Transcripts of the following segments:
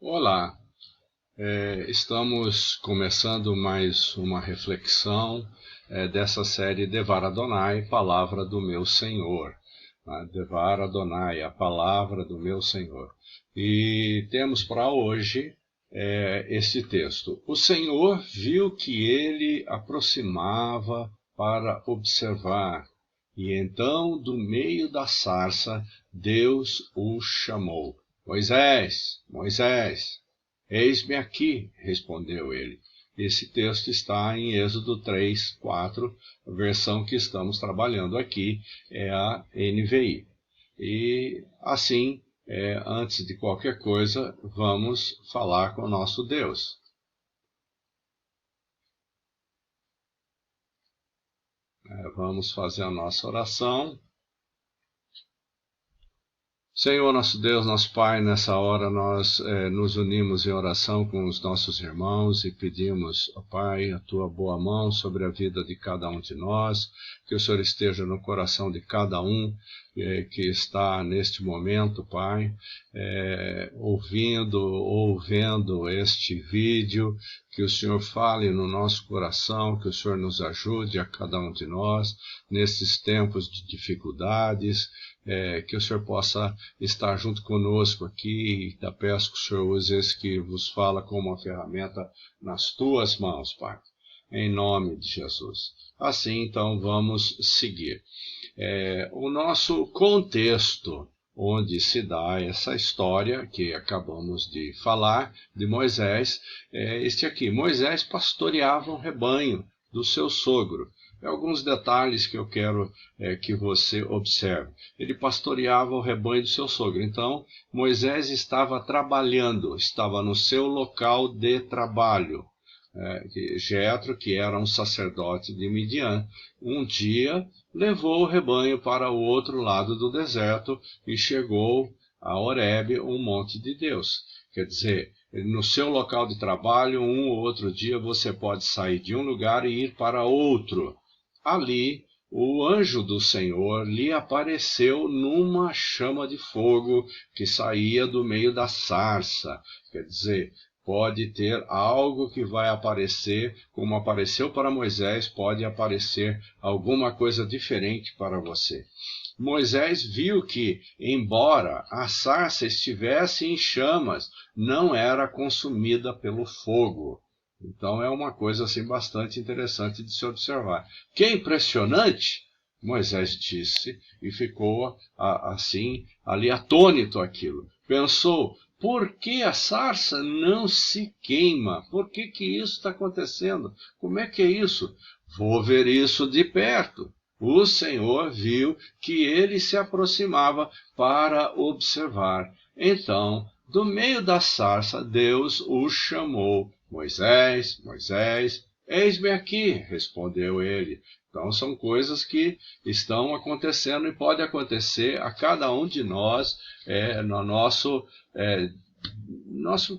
Olá, estamos começando mais uma reflexão dessa série Devar Adonai, Palavra do Meu Senhor. Devar Adonai, a Palavra do Meu Senhor. E temos para hoje este texto. O Senhor viu que ele aproximava para observar, e então, do meio da sarça, Deus o chamou. Moisés, Moisés. Eis-me aqui, respondeu ele. Esse texto está em Êxodo 3:4, a versão que estamos trabalhando aqui é a NVI. E assim, antes de qualquer coisa, vamos falar com o nosso Deus. Vamos fazer a nossa oração. Senhor, nosso Deus, nosso Pai, nessa hora nós nos unimos em oração com os nossos irmãos e pedimos, ó Pai, a Tua boa mão sobre a vida de cada um de nós, que o Senhor esteja no coração de cada um que está neste momento, Pai, ouvindo ou vendo este vídeo, que o Senhor fale no nosso coração, que o Senhor nos ajude a cada um de nós nesses tempos de dificuldades, que o Senhor possa estar junto conosco aqui. E peço que o Senhor use esse que vos fala como uma ferramenta nas tuas mãos, Pai, em nome de Jesus. Assim, então, vamos seguir. O nosso contexto onde se dá essa história que acabamos de falar, de Moisés, é este aqui. Moisés pastoreava um rebanho do seu sogro. Alguns detalhes que eu quero que você observe. Ele pastoreava o rebanho do seu sogro. Então, Moisés estava trabalhando, estava no seu local de trabalho. Jetro, que era um sacerdote de Midian, um dia levou o rebanho para o outro lado do deserto e chegou a Horebe, um monte de Deus. Quer dizer, no seu local de trabalho, um ou outro dia você pode sair de um lugar e ir para outro. Ali, o anjo do Senhor lhe apareceu numa chama de fogo que saía do meio da sarça. Quer dizer, pode ter algo que vai aparecer, como apareceu para Moisés, pode aparecer alguma coisa diferente para você. Moisés viu que, embora a sarça estivesse em chamas, não era consumida pelo fogo. Então é uma coisa assim bastante interessante de se observar. Que é impressionante, Moisés disse, e ficou assim ali atônito aquilo. Pensou, por que a sarça não se queima? Por que isso está acontecendo? Como é que é isso? Vou ver isso de perto. O Senhor viu que ele se aproximava para observar. Então, do meio da sarça, Deus o chamou. Moisés, Moisés, eis-me aqui, respondeu ele. Então são coisas que estão acontecendo e pode acontecer a cada um de nós no nosso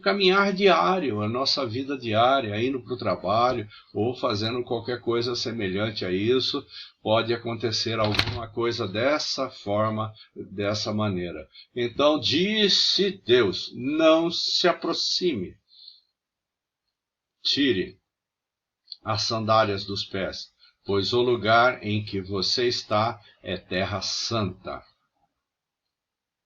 caminhar diário, a nossa vida diária, indo para o trabalho ou fazendo qualquer coisa semelhante a isso, pode acontecer alguma coisa dessa forma, dessa maneira. Então disse Deus, não se aproxime. Tire as sandálias dos pés, pois o lugar em que você está é terra santa.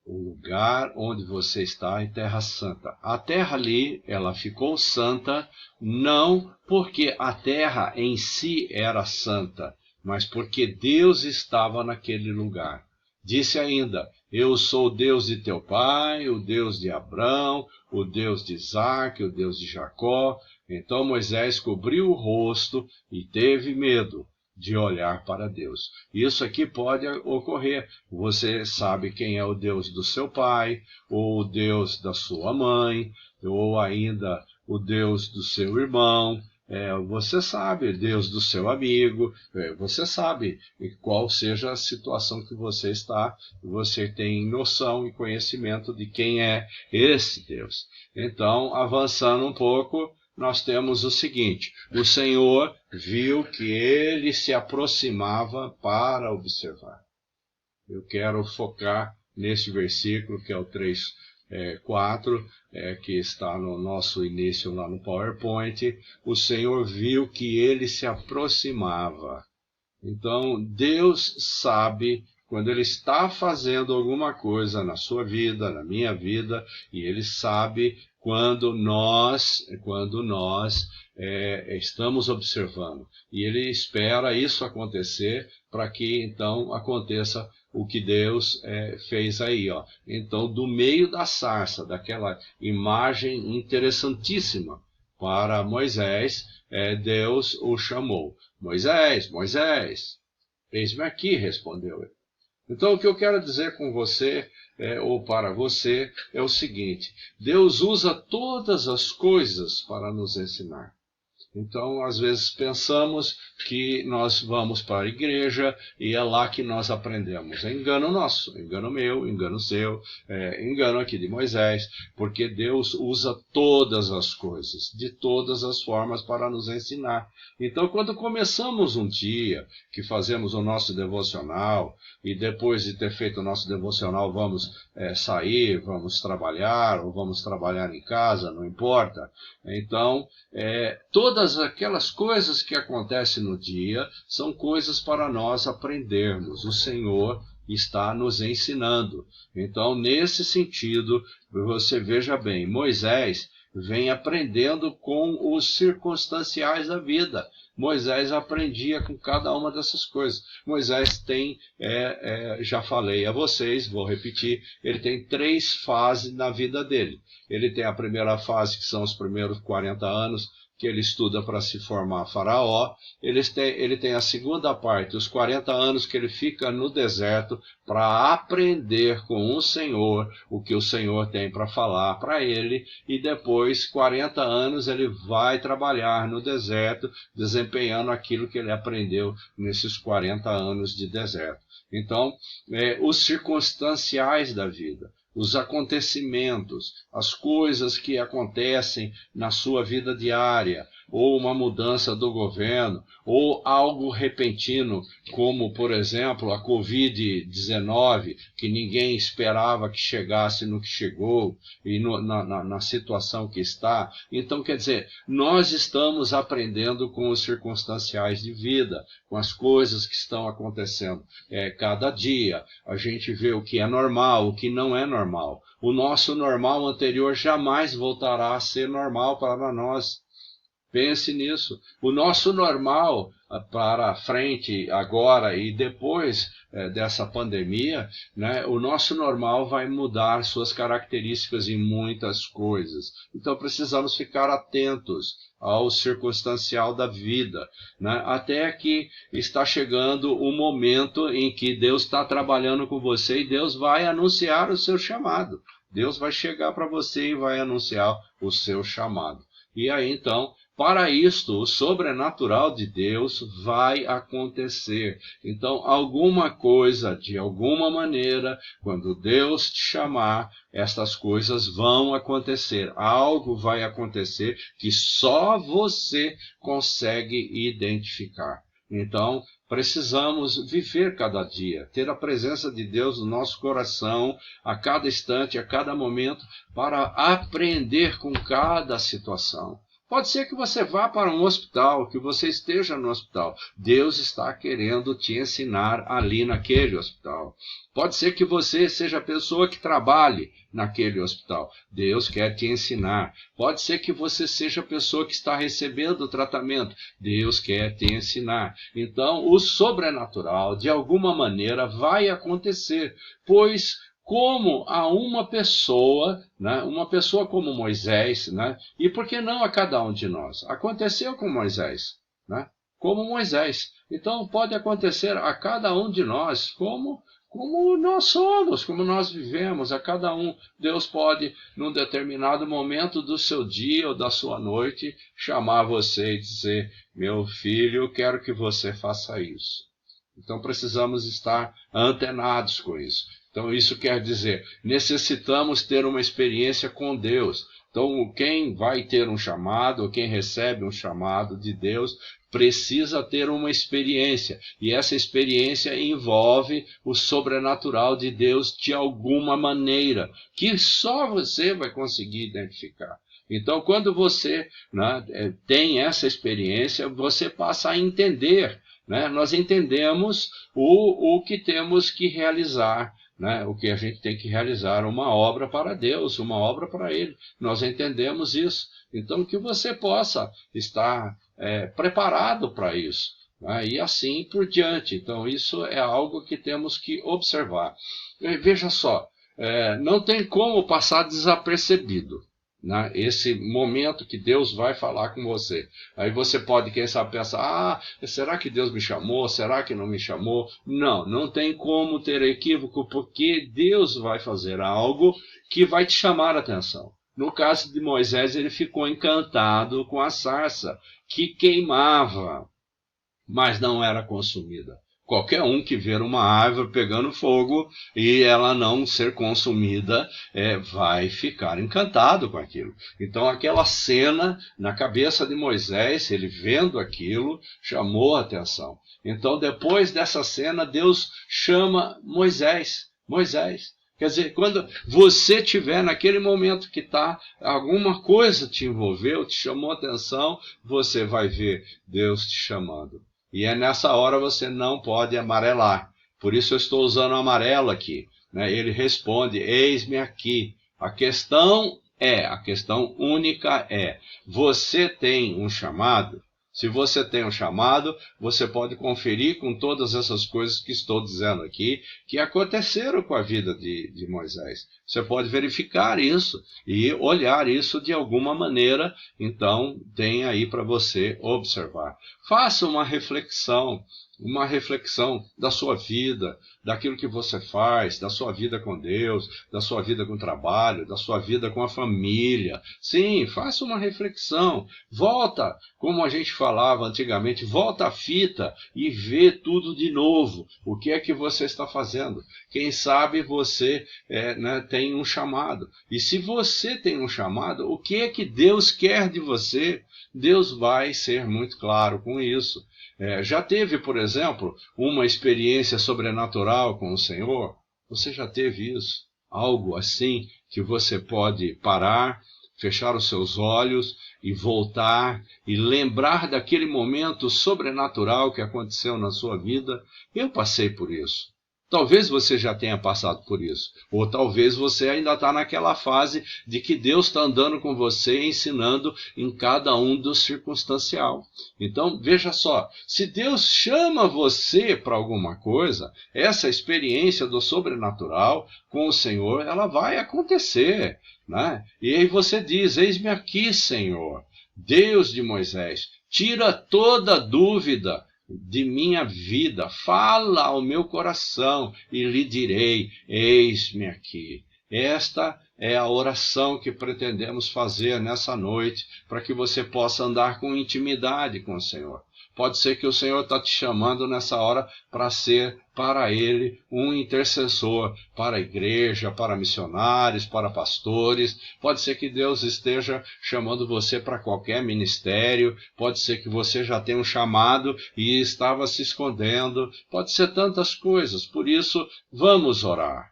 O lugar onde você está é terra santa. A terra ali, ela ficou santa, não porque a terra em si era santa, mas porque Deus estava naquele lugar. Disse ainda, eu sou o Deus de teu pai, o Deus de Abrão, o Deus de Isaque, o Deus de Jacó. Então Moisés cobriu o rosto e teve medo de olhar para Deus. Isso aqui pode ocorrer. Você sabe quem é o Deus do seu pai, ou o Deus da sua mãe, ou ainda o Deus do seu irmão. Você sabe, Deus do seu amigo, você sabe qual seja a situação que você está, você tem noção e conhecimento de quem é esse Deus. Então, avançando um pouco, nós temos o seguinte, o Senhor viu que ele se aproximava para observar. Eu quero focar nesse versículo, que é o 3, 4, que está no nosso início lá no PowerPoint, o Senhor viu que ele se aproximava. Então, Deus sabe quando Ele está fazendo alguma coisa na sua vida, na minha vida, e Ele sabe quando nós estamos observando. E Ele espera isso acontecer para que, então, aconteça o que Deus fez aí. Ó. Então, do meio da sarça, daquela imagem interessantíssima para Moisés, Deus o chamou. Moisés, Moisés, eis-me aqui, respondeu ele. Então, o que eu quero dizer com você, ou para você, é o seguinte: Deus usa todas as coisas para nos ensinar. Então, às vezes pensamos que nós vamos para a igreja e é lá que nós aprendemos. É engano nosso, engano meu, engano seu, engano aqui de Moisés, porque Deus usa todas as coisas, de todas as formas para nos ensinar. Então, quando começamos um dia, que fazemos o nosso devocional, e depois de ter feito o nosso devocional vamos sair, vamos trabalhar, ou vamos trabalhar em casa, não importa. Então, todas aquelas coisas que acontecem no dia são coisas para nós aprendermos. O Senhor está nos ensinando. Então, nesse sentido, você veja bem, Moisés vem aprendendo com os circunstanciais da vida. Moisés aprendia com cada uma dessas coisas. Moisés tem, já falei a vocês, vou repetir, ele tem 3 fases na vida dele. Ele tem a primeira fase, que são os primeiros 40 anos, que ele estuda para se formar faraó. Ele tem a segunda parte, os 40 anos que ele fica no deserto para aprender com o Senhor o que o Senhor tem para falar para ele, e depois 40 anos ele vai trabalhar no deserto, desempenhando aquilo que ele aprendeu nesses 40 anos de deserto. Então, os circunstanciais da vida, os acontecimentos, as coisas que acontecem na sua vida diária, ou uma mudança do governo, ou algo repentino, como, por exemplo, a Covid-19, que ninguém esperava que chegasse no que chegou, e na situação que está. Então, quer dizer, nós estamos aprendendo com os circunstanciais de vida, com as coisas que estão acontecendo. Cada dia a gente vê o que é normal, o que não é normal. O nosso normal anterior jamais voltará a ser normal para nós. Pense nisso. O nosso normal para frente, agora e depois dessa pandemia, né, o nosso normal vai mudar suas características em muitas coisas. Então precisamos ficar atentos ao circunstancial da vida, né, até que está chegando o momento em que Deus está trabalhando com você e Deus vai anunciar o seu chamado. Deus vai chegar para você e vai anunciar o seu chamado. E aí então, para isto, o sobrenatural de Deus vai acontecer. Então, alguma coisa, de alguma maneira, quando Deus te chamar, estas coisas vão acontecer. Algo vai acontecer que só você consegue identificar. Então, precisamos viver cada dia, ter a presença de Deus no nosso coração, a cada instante, a cada momento, para aprender com cada situação. Pode ser que você vá para um hospital, que você esteja no hospital. Deus está querendo te ensinar ali naquele hospital. Pode ser que você seja a pessoa que trabalhe naquele hospital. Deus quer te ensinar. Pode ser que você seja a pessoa que está recebendo o tratamento. Deus quer te ensinar. Então, o sobrenatural, de alguma maneira, vai acontecer, pois como a uma pessoa, né, uma pessoa como Moisés, né, e por que não a cada um de nós? Aconteceu com Moisés, né, como Moisés. Então pode acontecer a cada um de nós como nós somos, como nós vivemos, a cada um. Deus pode, num determinado momento do seu dia ou da sua noite, chamar você e dizer: meu filho, eu quero que você faça isso. Então precisamos estar antenados com isso. Então isso quer dizer, necessitamos ter uma experiência com Deus. Então quem vai ter um chamado, ou quem recebe um chamado de Deus, precisa ter uma experiência. E essa experiência envolve o sobrenatural de Deus de alguma maneira, que só você vai conseguir identificar. Então, quando você, né, tem essa experiência, você passa a entender, né? Nós entendemos o que temos que realizar, né? O que a gente tem que realizar, uma obra para Deus, uma obra para Ele. Nós entendemos isso. Então, que você possa estar preparado para isso, né? E assim por diante. Então, isso é algo que temos que observar. Veja só, não tem como passar desapercebido, né, esse momento que Deus vai falar com você. Aí você pode, quem sabe, pensar, será que Deus me chamou? Será que não me chamou? Não, não tem como ter equívoco, porque Deus vai fazer algo que vai te chamar a atenção. No caso de Moisés, ele ficou encantado com a sarça, que queimava, mas não era consumida. Qualquer um que ver uma árvore pegando fogo e ela não ser consumida, vai ficar encantado com aquilo. Então aquela cena na cabeça de Moisés, ele vendo aquilo, chamou a atenção. Então depois dessa cena, Deus chama Moisés. Moisés. Quer dizer, quando você tiver naquele momento que alguma coisa te envolveu, te chamou a atenção, você vai ver Deus te chamando. E é nessa hora você não pode amarelar. Por isso eu estou usando amarelo aqui, né? Ele responde, eis-me aqui. A questão única é, você tem um chamado? Se você tem um chamado, você pode conferir com todas essas coisas que estou dizendo aqui, que aconteceram com a vida de Moisés. Você pode verificar isso e olhar isso de alguma maneira, então tem aí para você observar. Faça uma reflexão da sua vida, daquilo que você faz, da sua vida com Deus, da sua vida com o trabalho, da sua vida com a família. Sim, faça uma reflexão. Volta, como a gente falava antigamente, volta a fita e vê tudo de novo. O que é que você está fazendo? Quem sabe você tem um chamado. E se você tem um chamado, o que é que Deus quer de você? Deus vai ser muito claro com isso. Já teve, por exemplo, uma experiência sobrenatural com o Senhor? Você já teve isso? Algo assim que você pode parar, fechar os seus olhos e voltar e lembrar daquele momento sobrenatural que aconteceu na sua vida? Eu passei por isso. Talvez você já tenha passado por isso. Ou talvez você ainda está naquela fase de que Deus está andando com você, ensinando em cada um do circunstancial. Então, veja só, se Deus chama você para alguma coisa, essa experiência do sobrenatural com o Senhor, ela vai acontecer, né? E aí você diz, eis-me aqui, Senhor, Deus de Moisés, tira toda dúvida de minha vida, fala ao meu coração e lhe direi, eis-me aqui. Esta é a oração que pretendemos fazer nessa noite, para que você possa andar com intimidade com o Senhor. Pode ser que o Senhor está te chamando nessa hora para ser, para Ele, um intercessor para a igreja, para missionários, para pastores. Pode ser que Deus esteja chamando você para qualquer ministério. Pode ser que você já tenha um chamado e estava se escondendo. Pode ser tantas coisas. Por isso, vamos orar.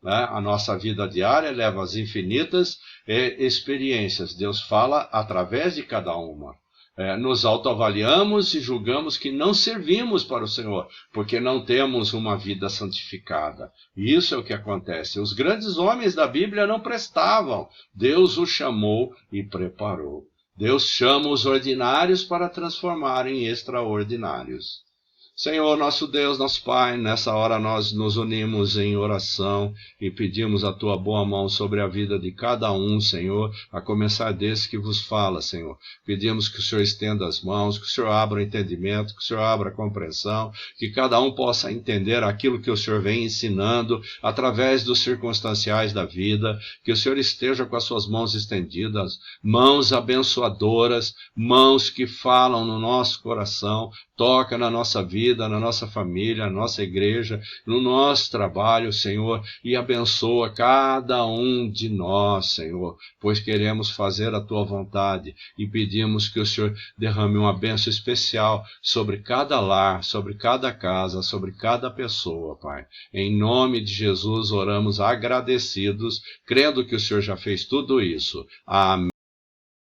A nossa vida diária leva às infinitas experiências. Deus fala através de cada uma. Nos autoavaliamos e julgamos que não servimos para o Senhor, porque não temos uma vida santificada. E isso é o que acontece. Os grandes homens da Bíblia não prestavam. Deus os chamou e preparou. Deus chama os ordinários para transformar em extraordinários. Senhor, nosso Deus, nosso Pai, nessa hora nós nos unimos em oração e pedimos a Tua boa mão sobre a vida de cada um, Senhor, a começar desse que vos fala, Senhor. Pedimos que o Senhor estenda as mãos, que o Senhor abra o entendimento, que o Senhor abra a compreensão, que cada um possa entender aquilo que o Senhor vem ensinando através dos circunstanciais da vida, que o Senhor esteja com as suas mãos estendidas, mãos abençoadoras, mãos que falam no nosso coração, toca na nossa vida, vida, na nossa família, na nossa igreja, no nosso trabalho, Senhor, e abençoa cada um de nós, Senhor, pois queremos fazer a Tua vontade e pedimos que o Senhor derrame uma bênção especial sobre cada lar, sobre cada casa, sobre cada pessoa, Pai. Em nome de Jesus oramos agradecidos, crendo que o Senhor já fez tudo isso. Amém.